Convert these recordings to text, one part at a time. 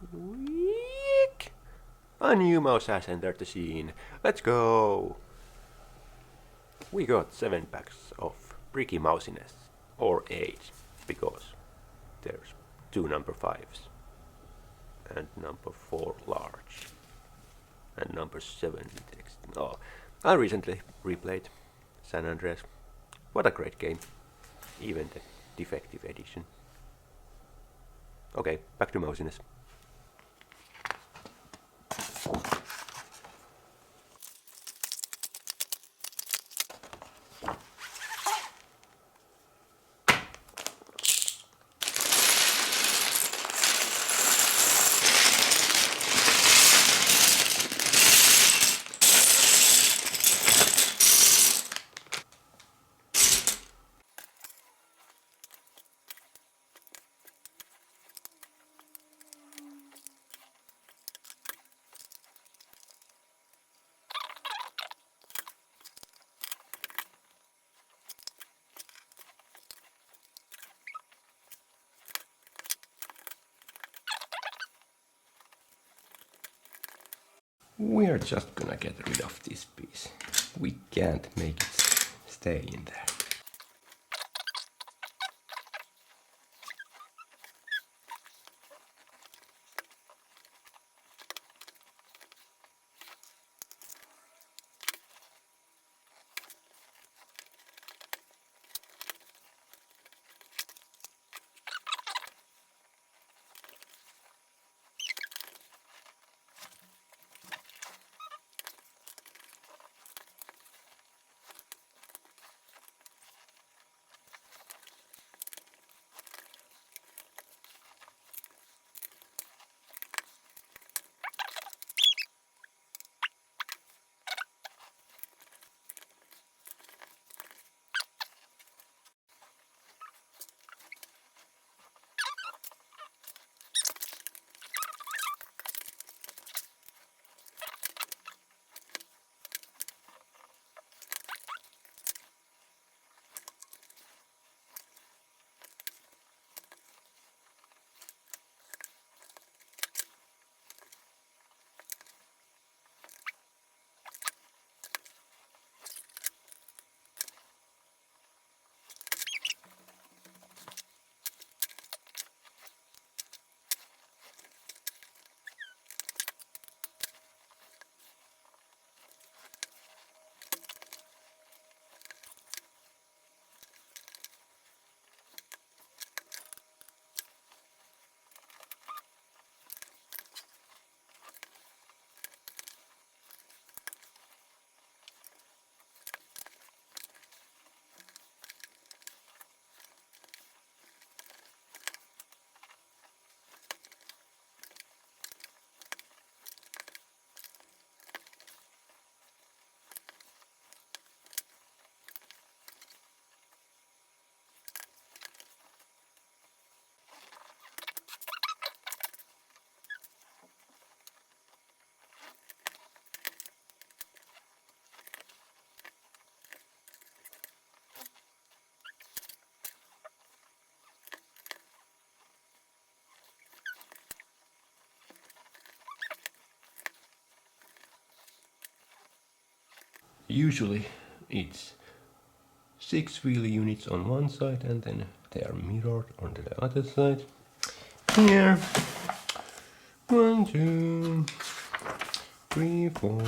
Week. A new mouse has entered the scene. Let's go! We got 7 packs of bricky mousiness, or 8, because there's 2 number 5s, and number 4 large, and number 7 text. Oh, I recently replayed San Andreas. What a great game, even the defective edition. Okay, back to mousiness. We are just gonna get rid of this piece. We can't make it stay in there. Usually it's 6 wheel units on one side and then they are mirrored on the other side. Here, 1, 2, 3, 4,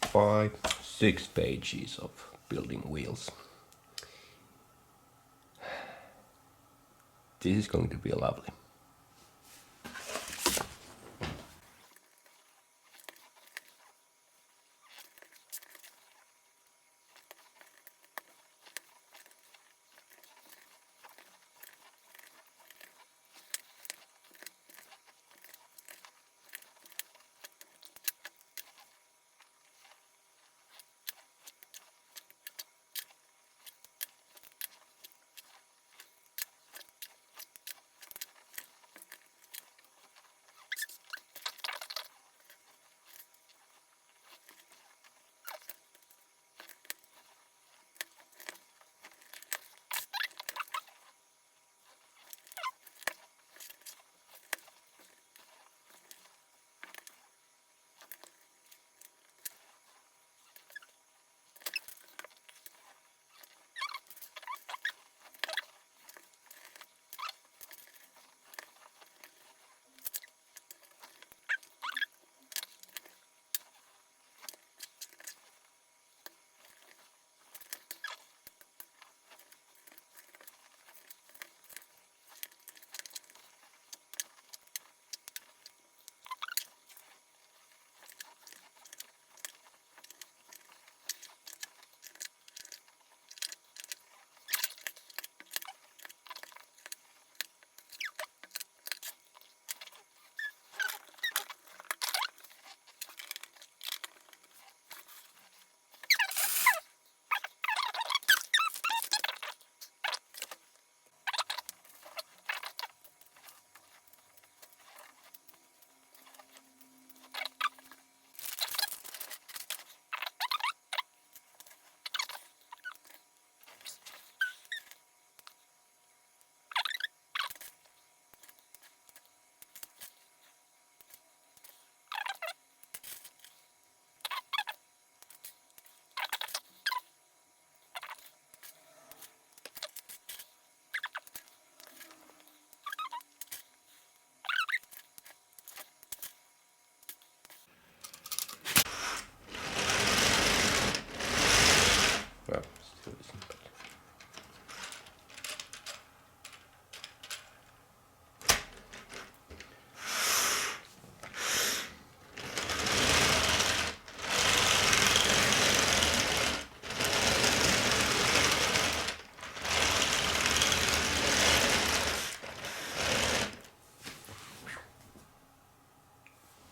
5, 6 pages of building wheels. This is going to be lovely.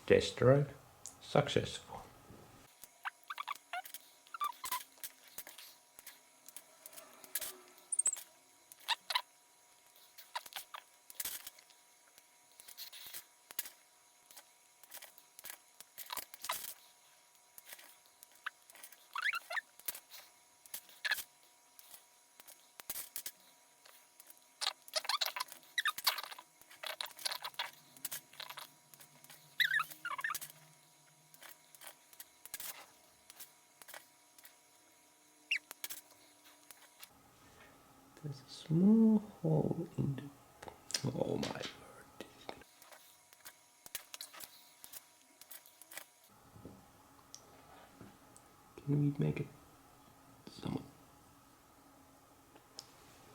Test drive successful. There's a small hole in the... Oh my word. Can we make it somewhat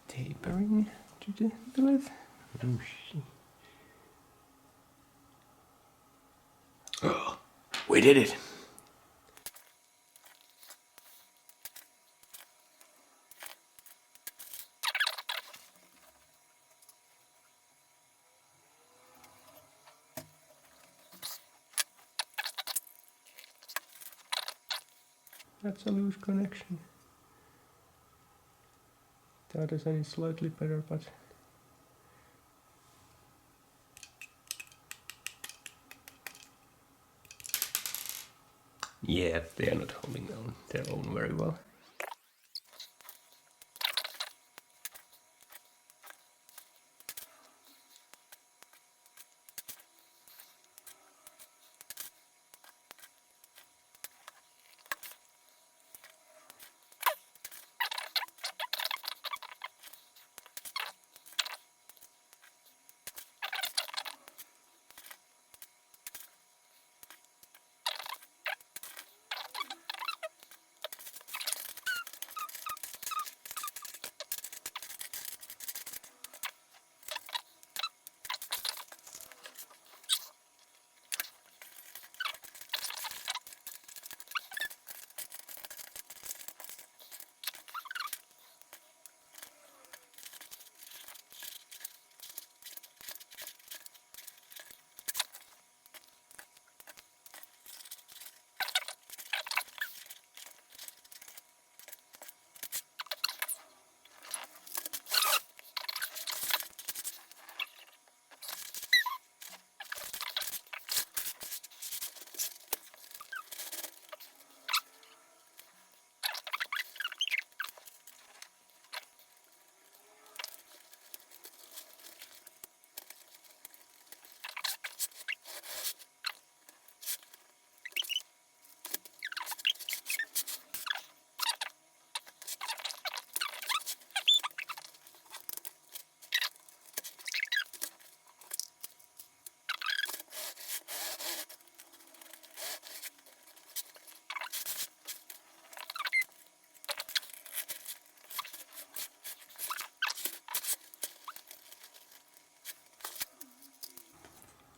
tapering to the left? Oh shit. Oh, we did it! That's a loose connection. The other side is slightly better, but yeah, they are not holding on their own very well.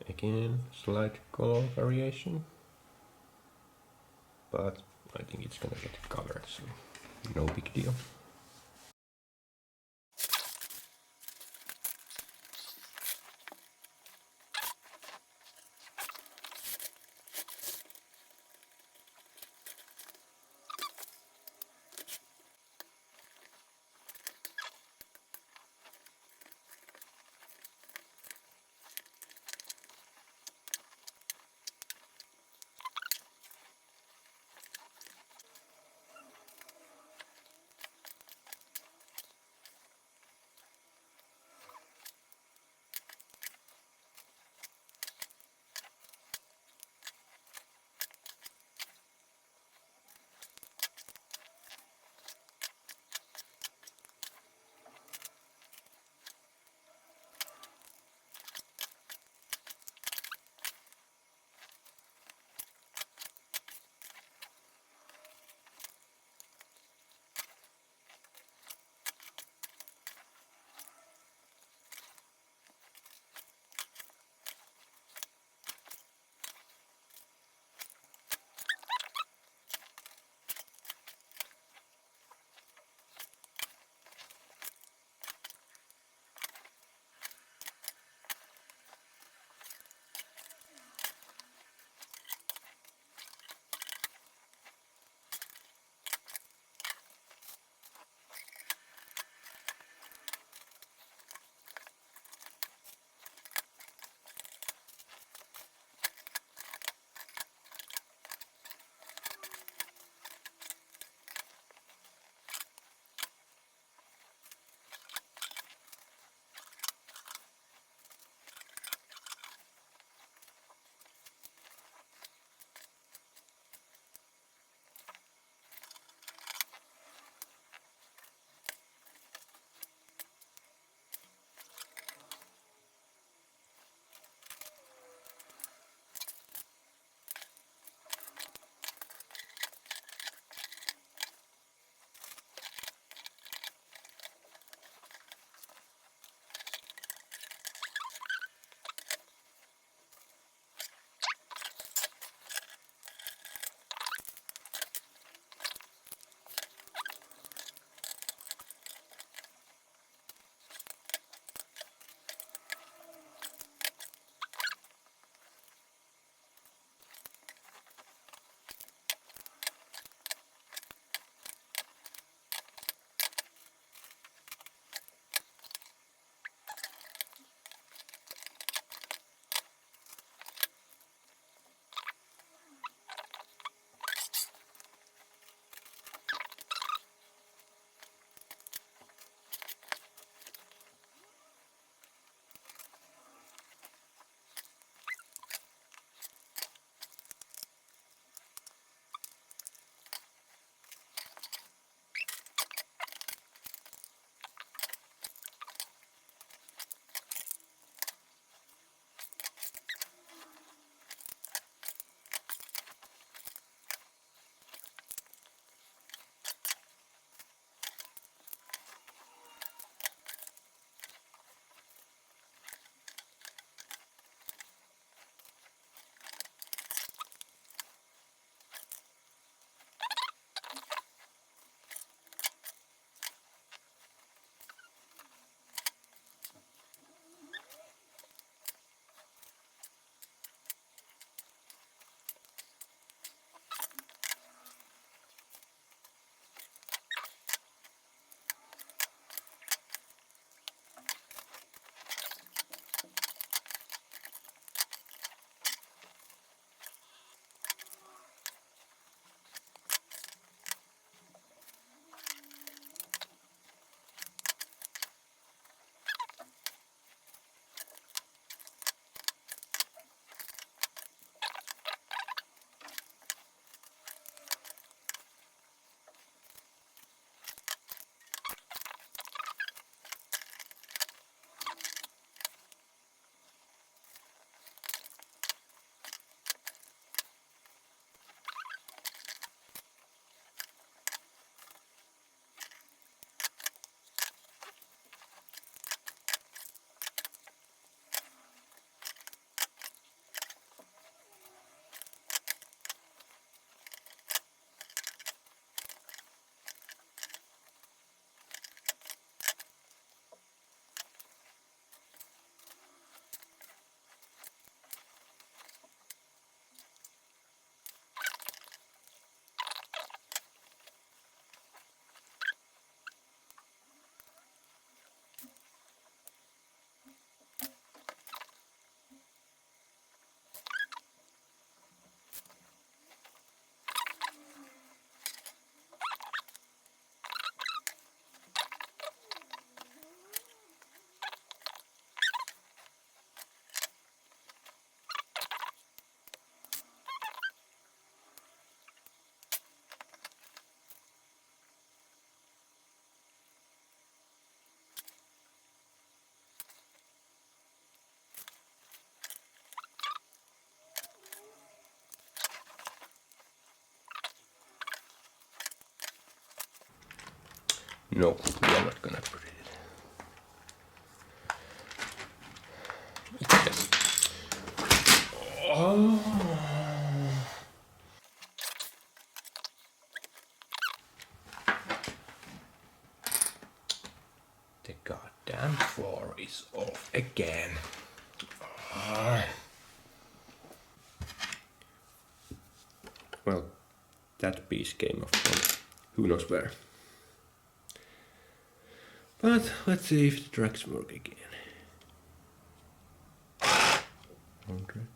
Again, slight color variation, but I think it's gonna get covered, so no big deal. No, we are not gonna put it. Yes. Oh. The goddamn floor is off again. Well, that piece came off from who knows where. But let's see if the tracks work again. 100.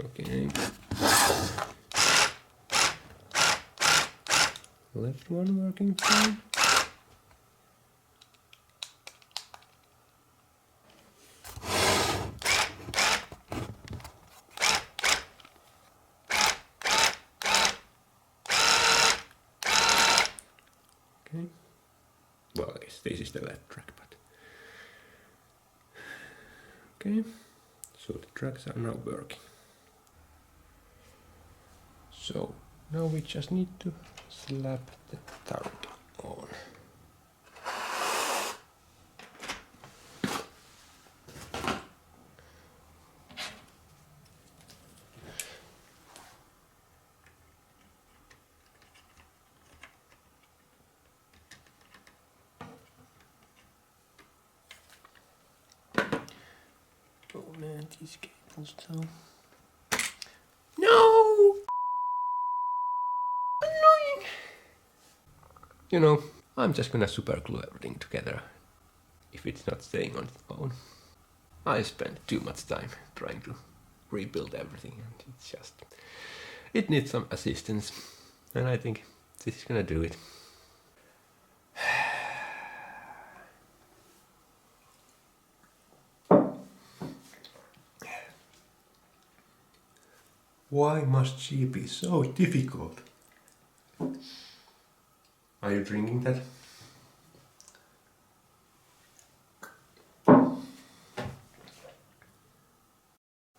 Okay. Left one working fine. Okay. Well, I guess this is the left track, but okay. So the tracks are now working. So now we just need to slap the turret on. Oh man, these cables too. No! Annoying! You know, I'm just gonna super glue everything together if it's not staying on its own. I spent too much time trying to rebuild everything and it's just... It needs some assistance and I think this is gonna do it. Why must she be so difficult? Are you drinking that?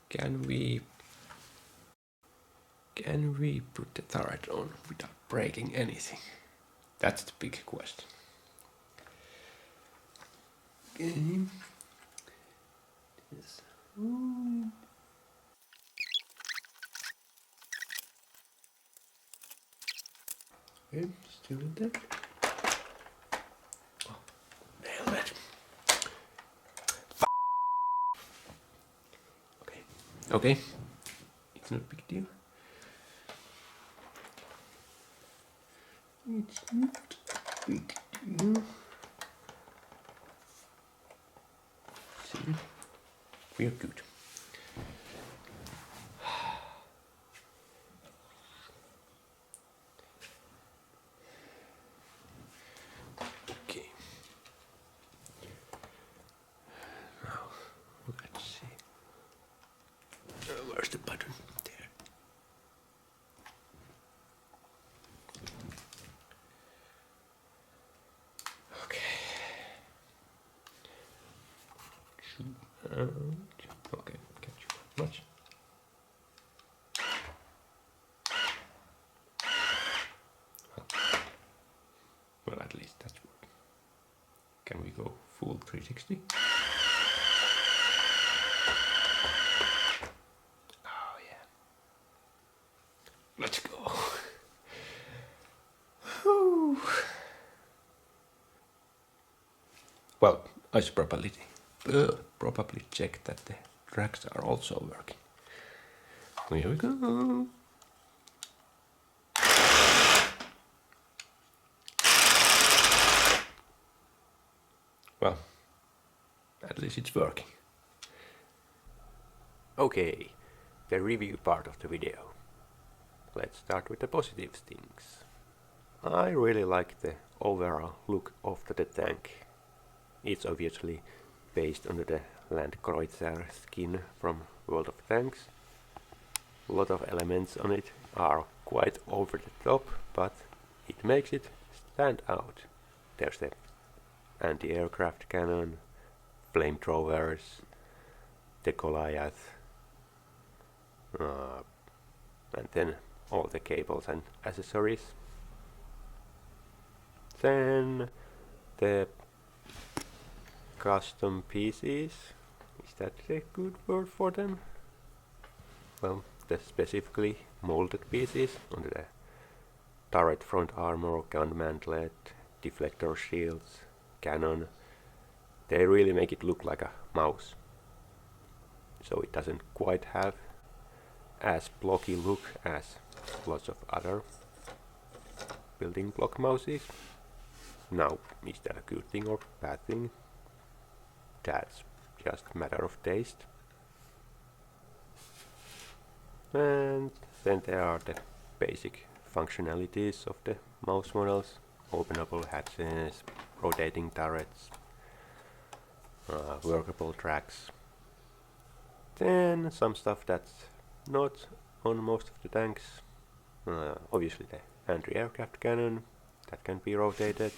Can we put the turret on without breaking anything? That's the big question. Okay. Yes. Okay, still in there. Oh, nailed it. Okay. Okay. It's not a big deal. It's not a big deal. See, we're good. Okay. Now, let's see. Where's the button? There. Okay. Okay, can't shoot that much. Well, at least that's working. Can we go full 360? Oh yeah. Let's go. Well, I should probably check that the tracks are also working. Here we go. Well, at least it's working. Okay, the review part of the video. Let's start with the positive things. I really like the overall look of the tank. It's obviously based on the Landkreuzer's skin from World of Tanks. A lot of elements on it are quite over the top, but it makes it stand out. There's the anti-aircraft cannon, flamethrowers, the Goliath, and then all the cables and accessories. Then the custom pieces, is that a good word for them? Well, the specifically molded pieces on the turret front armor, gun mantlet, deflector shields, cannon, they really make it look like a MAUS. So it doesn't quite have as blocky look as lots of other building block MAUSes. Now, is that a good thing or bad thing? That's just a matter of taste. And then there are the basic functionalities of the MAUS models: openable hatches, rotating turrets, workable tracks. Then some stuff that's not on most of the tanks. Obviously the anti-aircraft cannon that can be rotated.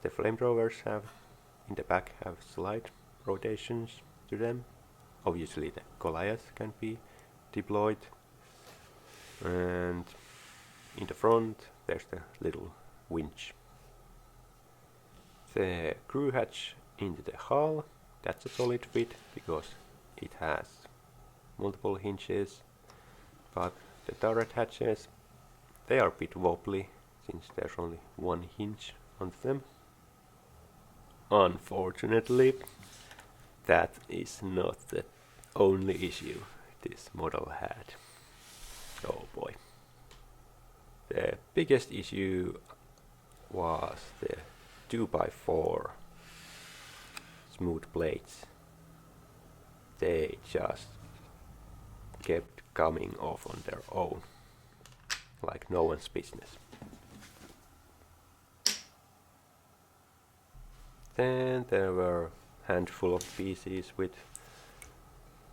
The flamethrowers have in the back have slight rotations to them. Obviously the Goliath can be deployed, and in the front there's the little winch. The crew hatch into the hull, that's a solid fit because it has multiple hinges, but the turret hatches, they are a bit wobbly since there's only one hinge on them. Unfortunately, that is not the only issue this model had. Oh boy. The biggest issue was the 2x4 smooth blades. They just kept coming off on their own, like no one's business. Then there were a handful of pieces with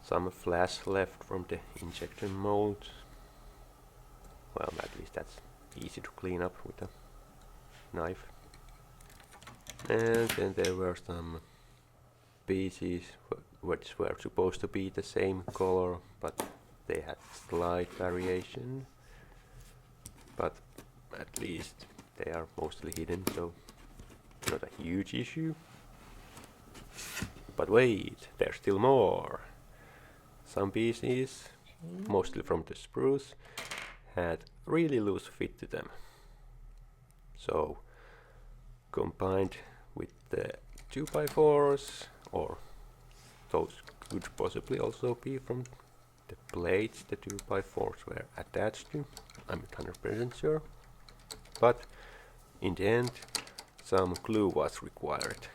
some flash left from the injection mold. Well, at least that's easy to clean up with a knife. And then there were some pieces which were supposed to be the same color, but they had slight variation. But at least they are mostly hidden, so not a huge issue. But wait, there's still more. Some pieces, mostly from the spruce, had really loose fit to them. So combined with the 2x4s, or those could possibly also be from the blades the 2x4s were attached to, I'm not 100% sure. But in the end, some glue was required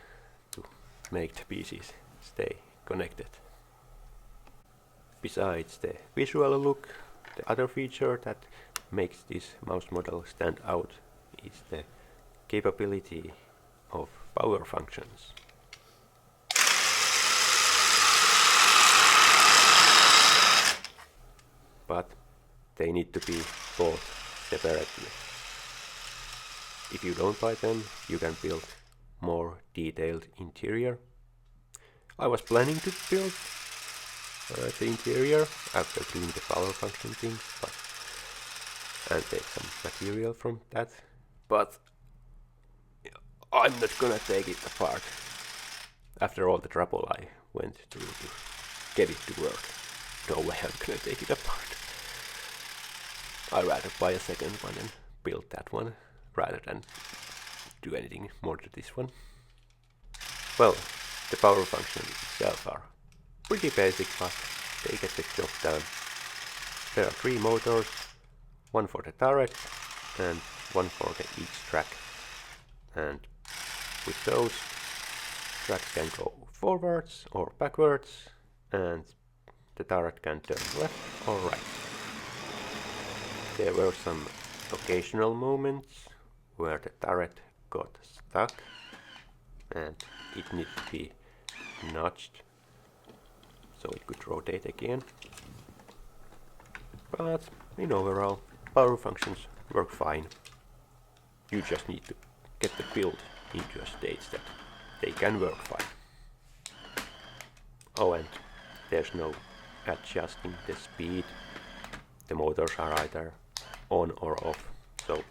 to make the pieces stay connected. Besides the visual look, the other feature that makes this MAUS model stand out is the capability of power functions. But they need to be bought separately. If you don't buy them, you can build more detailed interior. I was planning to build the interior after doing the power function things, and take some material from that, but I'm not gonna take it apart. After all the trouble I went through to get it to work, no way I'm gonna take it apart. I'd rather buy a second one and build that one rather than do anything more to this one. Well, the power functions itself are pretty basic, but they get the job done. There are 3 motors, one for the turret and one for each track. And with those, tracks can go forwards or backwards, and the turret can turn left or right. There were some occasional moments where the turret got stuck and it needed to be nudged so it could rotate again. But in overall, power functions work fine. You just need to get the build into a state that they can work fine. Oh, and there's no adjusting the speed. The motors are either on or off, so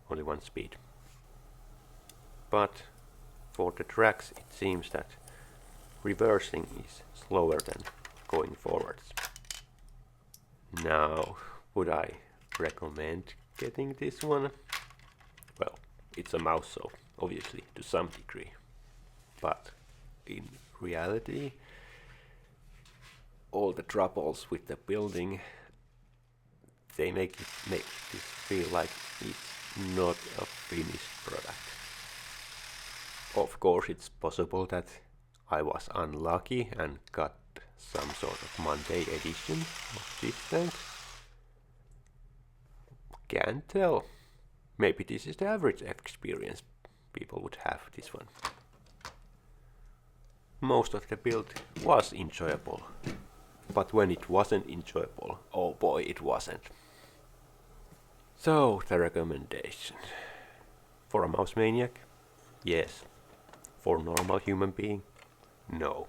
only one speed. But for the tracks it seems that reversing is slower than going forwards. Now, would I recommend getting this one? Well, it's a MAUS, so obviously to some degree. But in reality, all the troubles with the building, they make this feel like it's not a finished product. Of course, it's possible that I was unlucky and got some sort of Monday edition of this tank. Can't tell. Maybe this is the average experience people would have this one. Most of the build was enjoyable, but when it wasn't enjoyable, oh boy, it wasn't. So, the recommendation. For a mouse maniac? Yes. For normal human being? No.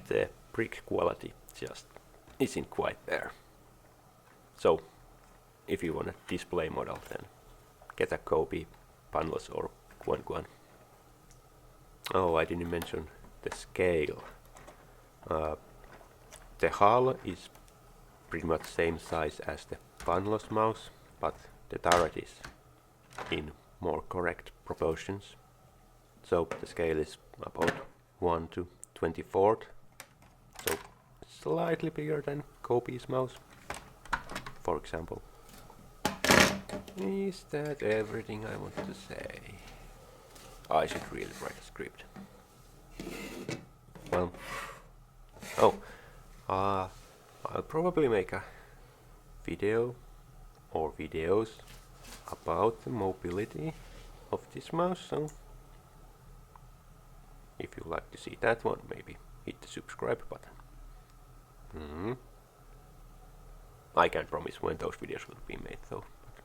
The brick quality just isn't quite there. So, if you want a display model, then get a Kobe, Panlos or Guan. Oh, I didn't mention the scale. The hull is pretty much same size as the Panlos mouse, but the turret is in more correct proportions. So the scale is about 1 to 24th, so slightly bigger than Kobe's mouse, for example. Is that everything I want to say? I should really write a script. Well, I'll probably make a video or videos about the mobility of this mouse, so if you like to see that one, maybe hit the subscribe button. I can't promise when those videos will be made though. But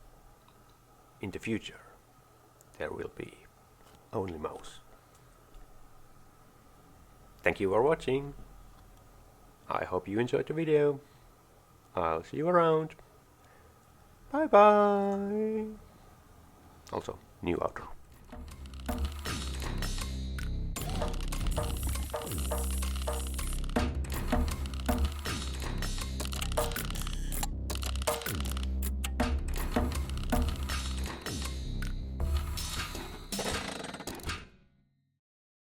in the future, there will be only mouse. Thank you for watching. I hope you enjoyed the video. I'll see you around. Bye bye. Also, new outro.